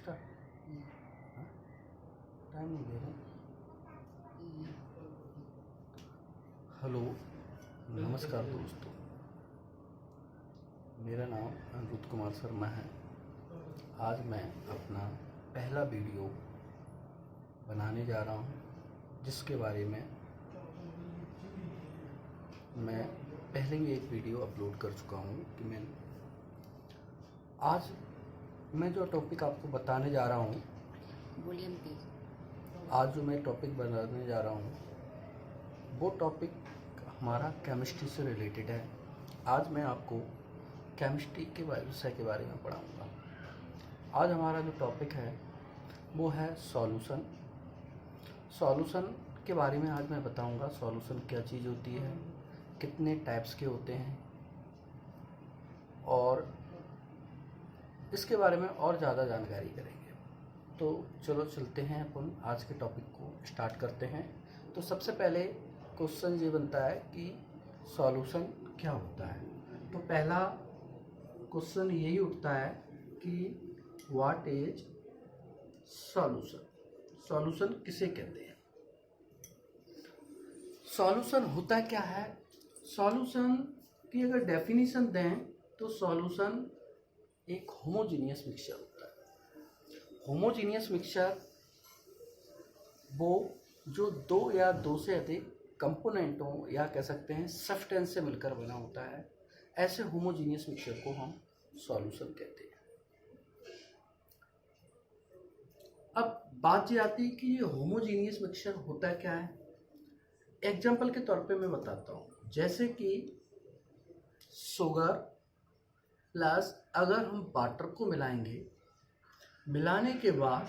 Start. Time नहीं दे रहे। Hello, नमस्कार दोस्तों, मेरा नाम अनिरुद्ध कुमार शर्मा है। आज मैं अपना पहला वीडियो बनाने जा रहा हूँ, जिसके बारे में मैं पहले भी एक वीडियो अपलोड कर चुका हूँ कि आज मैं जो टॉपिक आपको बताने जा रहा हूँ, आज जो मैं टॉपिक बनाने जा रहा हूँ वो टॉपिक हमारा केमिस्ट्री से रिलेटेड है। आज मैं आपको केमिस्ट्री के विषय के बारे में पढ़ाऊँगा। आज हमारा जो टॉपिक है वो है सॉल्यूशन। सॉल्यूशन के बारे में आज मैं बताऊँगा। सॉल्यूशन क्या चीज़ होती है, कितने टाइप्स के होते हैं, और इसके बारे में और ज़्यादा जानकारी करेंगे। तो चलो चलते हैं, अपन आज के टॉपिक को स्टार्ट करते हैं। तो सबसे पहले क्वेश्चन ये बनता है कि सॉल्यूशन क्या होता है। तो पहला क्वेश्चन यही उठता है कि व्हाट इज सॉल्यूशन। सॉल्यूशन किसे कहते हैं? सॉल्यूशन होता क्या है? सॉल्यूशन की अगर डेफिनेशन दें तो सॉल्यूशन एक होमोजीनियस मिक्सचर होता है। होमोजीनियस मिक्सचर वो जो दो या दो से अधिक कंपोनेंटों या कह सकते हैं सब्सटेंस से मिलकर बना होता है, ऐसे होमोजीनियस मिक्सचर को हम सॉल्यूशन कहते हैं। अब बात ये आती है कि ये होमोजीनियस मिक्सचर होता क्या है। एग्जाम्पल के तौर पे मैं बताता हूँ, जैसे कि शुगर प्लस अगर हम वाटर को मिलाएंगे, मिलाने के बाद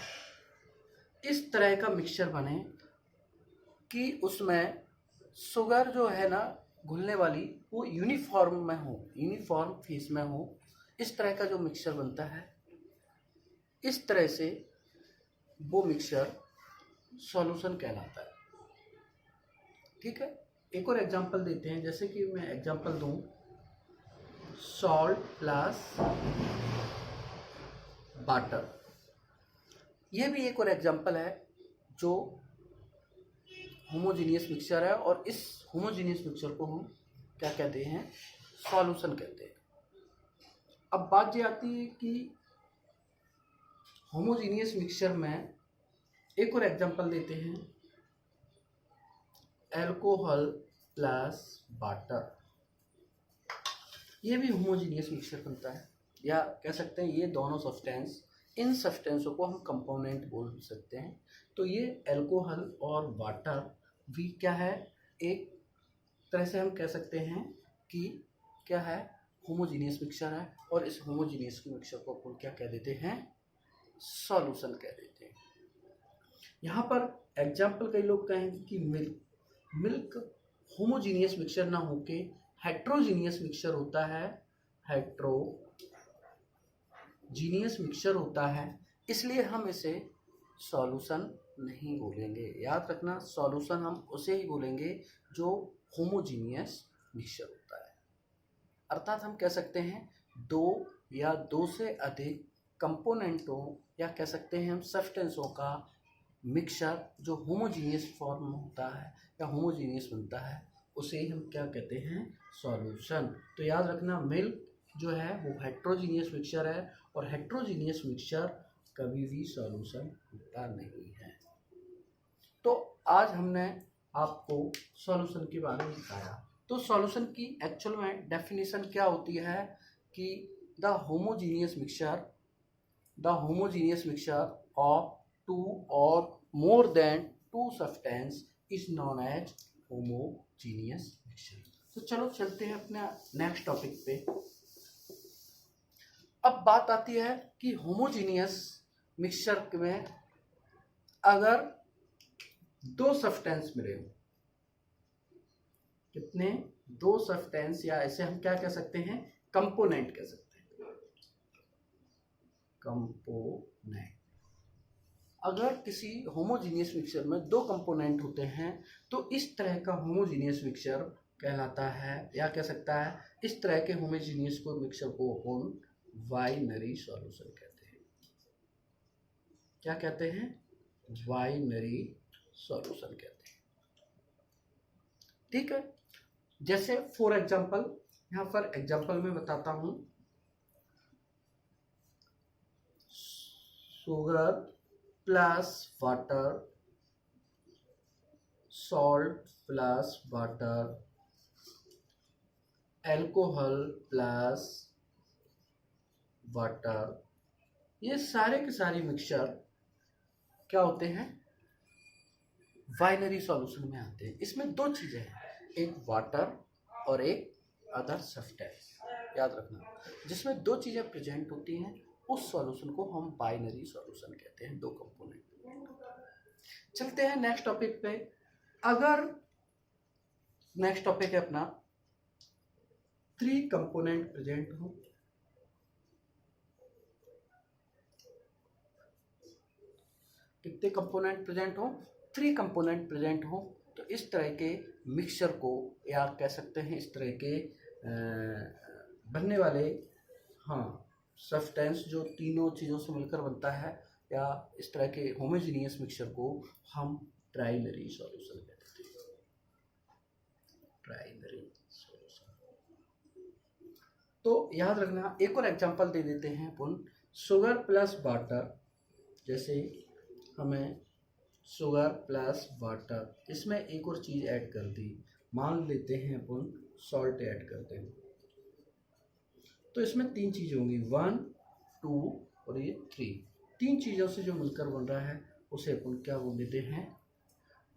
इस तरह का मिक्सचर बने कि उसमें शुगर जो है ना घुलने वाली वो यूनिफॉर्म में हो, यूनिफॉर्म फेस में हो, इस तरह का जो मिक्सचर बनता है, इस तरह से वो मिक्सचर सॉल्यूशन कहलाता है। ठीक है, एक और एग्जांपल देते हैं। जैसे कि मैं एग्जांपल दूं, सॉल्ट प्लस वाटर, ये भी एक और एग्जांपल है जो होमोजीनियस मिक्सचर है, और इस होमोजीनियस मिक्सचर को हम क्या कहते हैं? सॉल्यूशन कहते हैं। अब बात ये आती है कि होमोजीनियस मिक्सचर में एक और एग्जांपल देते हैं, अल्कोहल प्लस वाटर, ये भी होमोजीनियस मिक्सचर बनता है। या कह सकते हैं ये दोनों सब्सटेंस, इन सब्सटेंसों को हम कंपोनेंट बोल सकते हैं। तो ये अल्कोहल और वाटर भी क्या है, एक तरह से हम कह सकते हैं कि क्या है, होमोजीनियस मिक्सचर है, और इस होमोजीनियस मिक्सचर को अपन क्या कह देते हैं? सॉल्यूशन कह देते हैं। यहाँ पर एग्जाम्पल कई लोग कहेंगे कि मिल्क होमोजीनियस मिक्सचर ना होके हेट्रोजीनियस मिक्सचर होता है, हेट्रोजीनियस मिक्सचर होता है, इसलिए हम इसे सॉल्यूशन नहीं बोलेंगे। याद रखना, सॉल्यूशन हम उसे ही बोलेंगे जो होमोजीनियस मिक्सचर होता है। अर्थात हम कह सकते हैं दो या दो से अधिक कंपोनेंटों या कह सकते हैं हम सब्सटेंसों का मिक्सचर जो होमोजीनियस फॉर्म में होता है या होमोजीनियस बनता है, उसे हम क्या कहते हैं? सॉल्यूशन। तो याद रखना, मिल्क जो है वो हेट्रोजीनियस मिक्सचर है, और हेट्रोजीनियस मिक्सचर कभी भी सॉल्यूशन होता नहीं है। तो आज हमने आपको सॉल्यूशन के बारे में बताया। तो सॉल्यूशन की एक्चुअल में डेफिनेशन क्या होती है कि the homogeneous mixture of two और more than two substance is known as homogeneous mixture. तो चलो चलते हैं अपने नेक्स्ट टॉपिक पे। अब बात आती है कि होमोजीनियस मिक्सचर में अगर दो सब्सटेंस मिले हो, कितने? दो सब्सटेंस, या ऐसे हम क्या कह सकते हैं? कंपोनेंट कह सकते हैं, कंपोनेंट। अगर किसी होमोजीनियस मिक्सचर में दो कंपोनेंट होते हैं तो इस तरह का होमोजीनियस मिक्सचर कहलाता है, या कह सकता है इस तरह के होमोजीनियस को मिक्सचर को हम बाइनरी सॉल्यूशन कहते हैं। क्या कहते हैं? बाइनरी सॉल्यूशन कहते हैं। ठीक है, जैसे फॉर एग्जांपल, यहाँ पर एग्जांपल में बताता हूँ, sugar plus water, salt plus water, alcohol plus water, ये सारे के सारे मिक्सचर क्या होते हैं? बाइनरी सॉल्यूशन में आते हैं। इसमें दो चीजें हैं, एक वाटर और एक अदर सब्सटेंस। याद रखना, जिसमें दो चीजें प्रेजेंट होती हैं उस सॉल्यूशन को हम बाइनरी सॉल्यूशन कहते हैं, दो कंपोनेंट। चलते हैं नेक्स्ट टॉपिक पे। अगर नेक्स्ट टॉपिक है अपना 3 कंपोनेंट प्रेजेंट हो, कितने कंपोनेंट प्रेजेंट हो? 3 कंपोनेंट प्रेजेंट हो, तो इस तरह के मिक्सचर को, या कह सकते हैं इस तरह के बनने वाले, हाँ, सब्सटेंस जो तीनों चीज़ों से मिलकर बनता है, या इस तरह के होमोजीनियस मिक्सचर को हम ट्राइनरी सॉल्यूशन कहते हैं। Trinary solution. तो याद रखना, एक और एग्जांपल दे देते हैं अपन, शुगर प्लस वाटर। जैसे हमें शुगर प्लस वाटर, इसमें एक और चीज़ ऐड कर दी, मान लेते हैं अपन सॉल्ट ऐड करते हैं, तो इसमें 3 चीज़ें होंगी, 1 2 और ये 3। 3 चीज़ों से जो मिलकर बन रहा है उसे अपन क्या बोल देते हैं?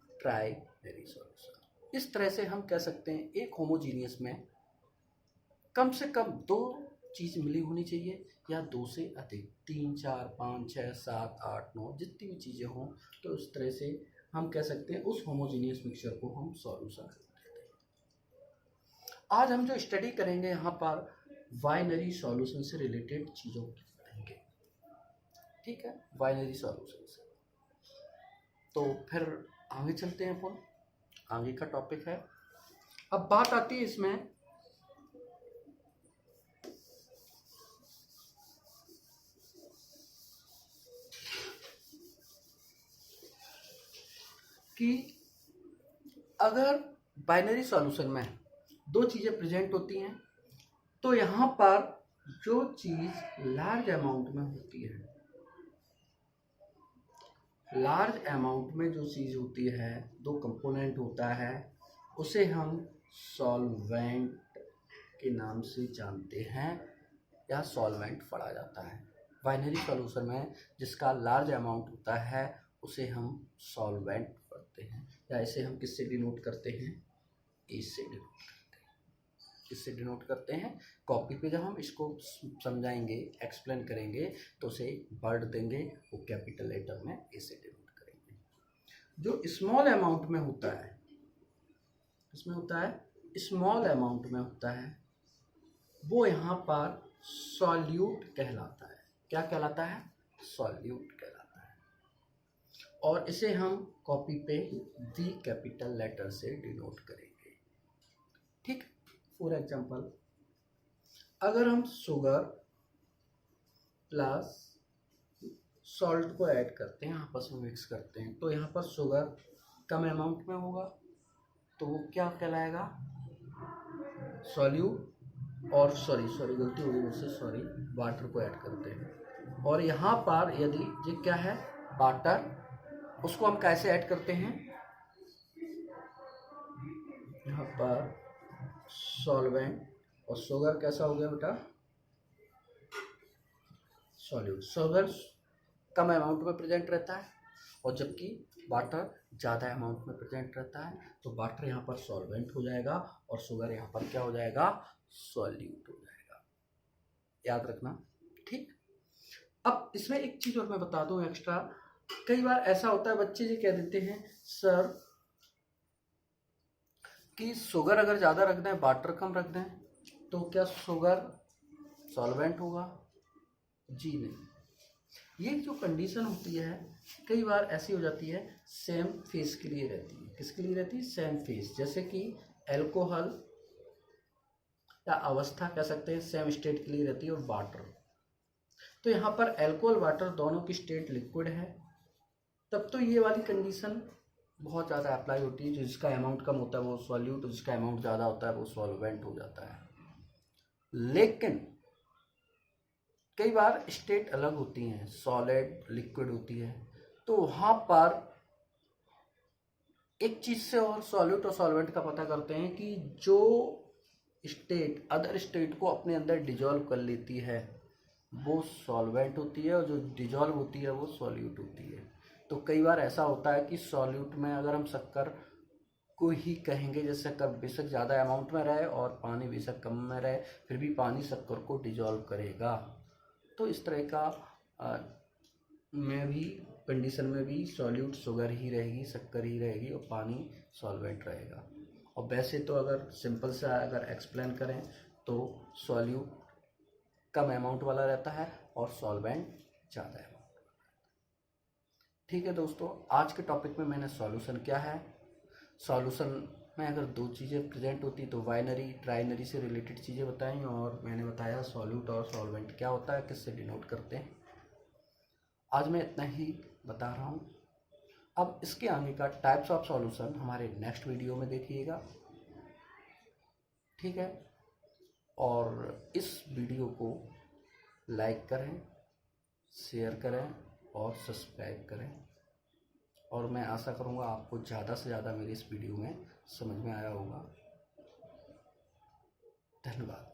Trinary solution. इस तरह से हम कह सकते हैं एक होमोजीनियस में कम से कम 2 चीज़ मिली होनी चाहिए, या 2 से अधिक, 3 4 5 6 7 8 9, जितनी भी चीज़ें हों, तो इस तरह से हम कह सकते हैं उस होमोजीनियस मिक्सचर को हम सॉल्यूशन कहते हैं। आज हम जो स्टडी करेंगे यहाँ पर बाइनरी सॉल्यूशन से रिलेटेड चीज़ों की पढ़ेंगे। ठीक है, बाइनरी सॉल्यूशन से। तो फिर आगे चलते हैं अपन, आगे का टॉपिक है। अब बात आती है इसमें कि अगर बाइनरी सॉल्यूशन में 2 चीज़ें प्रेजेंट होती हैं, तो यहाँ पर जो चीज़ लार्ज अमाउंट में होती है, लार्ज अमाउंट में जो चीज़ होती है, 2 कंपोनेंट होता है, उसे हम सॉल्वेंट के नाम से जानते हैं, या सॉल्वेंट पढ़ा जाता है। बाइनरी सॉल्यूशन में जिसका लार्ज अमाउंट होता है उसे हम सॉल्वेंट पढ़ते हैं, या इसे हम किससे डिनोट करते हैं? इससे डिनोट करते हैं। किससे डिनोट करते हैं? कॉपी पे जब हम इसको समझाएंगे, एक्सप्लेन करेंगे, तो उसे वर्ड देंगे, वो कैपिटल लेटर में इसे डिनोट करेंगे। जो स्मॉल अमाउंट में होता है, इसमें होता है स्मॉल अमाउंट में होता है, वो यहाँ पर सॉल्यूट कहलाता है। क्या कहलाता है? सॉल्यूट कहलाता है। और इसे हम कॉपी पे वी कैपिटल लेटर से डिनोट करेंगे। ठीक, फॉर एग्जांपल, अगर हम शुगर प्लस सॉल्ट को ऐड करते हैं, आपस में मिक्स करते हैं, तो यहाँ पर शुगर कम अमाउंट में होगा, तो वो क्या कहलाएगा? सॉल्यूट। और सॉरी गलती हो गई मुझसे, सॉरी, वाटर को ऐड करते हैं। और यहाँ पर यदि ये क्या है? वाटर, उसको हम कैसे ऐड करते हैं? यहाँ पर सॉल्वेंट, और शुगर कैसा हो गया बेटा? सॉल्यूट। शुगर कम अमाउंट में प्रेजेंट रहता है, और जबकि वाटर ज़्यादा अमाउंट में प्रेजेंट रहता है, तो वाटर यहाँ पर सॉल्वेंट हो जाएगा और शुगर यहाँ पर क्या हो जाएगा? सॉल्यूट हो जाएगा। याद रखना। ठीक, अब इसमें एक चीज़ और मैं बता दूं एक्स्ट्रा, कई बार ऐसा होता है बच्चे ये कह देते हैं सर कि शुगर अगर ज़्यादा रख दें, वाटर कम रख दें, तो क्या शुगर सॉल्वेंट होगा? जी नहीं। ये जो कंडीशन होती है कई बार ऐसी हो जाती है, सेम फेस के लिए रहती है। किसके लिए रहती है? Same face. जैसे कि एल्कोहल या अवस्था कह सकते हैं, सेम स्टेट के लिए रहती है, और वाटर। तो यहाँ पर अल्कोहल वाटर दोनों की स्टेट लिक्विड है, तब तो ये वाली कंडीशन बहुत ज़्यादा अप्लाई होती है। जिसका अमाउंट कम होता है वो सॉल्यूट, जिसका अमाउंट ज़्यादा होता है वो सॉल्वेंट हो जाता है। लेकिन कई बार स्टेट अलग होती हैं, सॉलिड लिक्विड होती है, तो वहाँ पर एक चीज़ से और सॉल्यूट और सॉल्वेंट का पता करते हैं कि जो स्टेट अदर स्टेट को अपने अंदर डिजॉल्व कर लेती है वो सॉल्वेंट होती है, और जो डिजॉल्व होती है वो सॉल्यूट होती है। तो कई बार ऐसा होता है कि सॉल्यूट में अगर हम शक्कर को ही कहेंगे, जैसे शक्कर बेशक ज़्यादा अमाउंट में रहे और पानी बेशक कम में रहे, फिर भी पानी शक्कर को डिजॉल्व करेगा। तो इस तरह का में भी कंडीशन में भी सॉल्यूट शुगर ही रहेगी, शक्कर ही रहेगी, और पानी सॉल्वेंट रहेगा। और वैसे तो अगर सिंपल से अगर एक्सप्लेन करें तो सॉल्यूट कम अमाउंट वाला रहता है और सॉल्वेंट ज़्यादा अमाउंट। ठीक है दोस्तों, आज के टॉपिक में मैंने सॉल्यूशन क्या है, सॉल्यूशन में अगर दो चीज़ें प्रेजेंट होती तो बाइनरी ट्राइनरी से रिलेटेड चीज़ें बताई, और मैंने बताया सॉल्यूट और सॉल्वेंट क्या होता है, किससे डिनोट करते हैं। आज मैं इतना ही बता रहा हूँ। अब इसके आगे का टाइप्स ऑफ सॉल्यूशन हमारे नेक्स्ट वीडियो में देखिएगा, ठीक है। और इस वीडियो को लाइक करें, शेयर करें और सब्सक्राइब करें, और मैं आशा करूँगा आपको ज़्यादा से ज़्यादा मेरे इस वीडियो में समझ में आया होगा। धन्यवाद।